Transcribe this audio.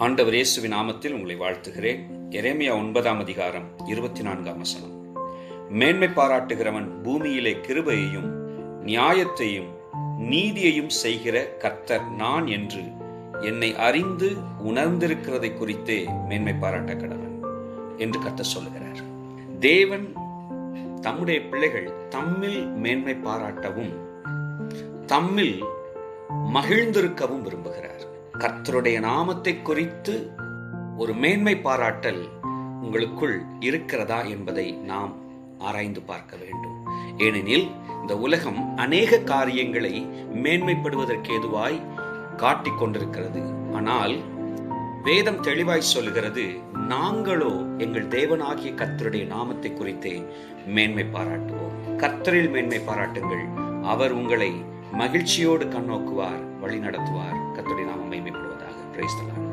ஆண்டவர் இயேசுவின் நாமத்தில் உங்களை வாழ்த்துகிறேன். எரேமியா 9ஆம் அதிகாரம் 24ஆம் வசனம். மேன்மை பாராட்டுகிறவன் பூமியிலே கிருபையையும் நியாயத்தையும் நீதியையும் செய்கிற கர்த்தர் நான் என்று என்னை அறிந்து உணர்ந்திருக்கிறதை குறித்தே மேன்மை பாராட்ட கடவன் என்று கர்த்தர் சொல்லுகிறார். தேவன் தம்முடைய பிள்ளைகள் தம்மில் மேன்மை பாராட்டவும் தம்மில் மகிழ்ந்திருக்கவும் விரும்புகிறார். கர்த்தருடைய நாமத்தை குறித்து ஒரு மேன்மை பாராட்டல் உங்களுக்குள் இருக்கிறதா என்பதை நாம் ஆராய்ந்து பார்க்க வேண்டும். ஏனெனில் இந்த உலகம் அநேக காரியங்களை மேன்மைப்படுவதற்கு ஏதுவாய் காட்டிக் கொண்டிருக்கிறது. ஆனால் வேதம் தெளிவாய் சொல்லுகிறது, நாங்களோ எங்கள் தேவனாகிய கர்த்தருடைய நாமத்தை குறித்தே மேன்மை பாராட்டுவோம். கர்த்தரில் மேன்மை பாராட்டுங்கள், அவர் உங்களை மகிழ்ச்சியோடு கண்ணோக்குவார், வழி நடத்துவார். கர்த்தருடைய நாமம் மகிமைப்படுவதாக. Praise the Lord.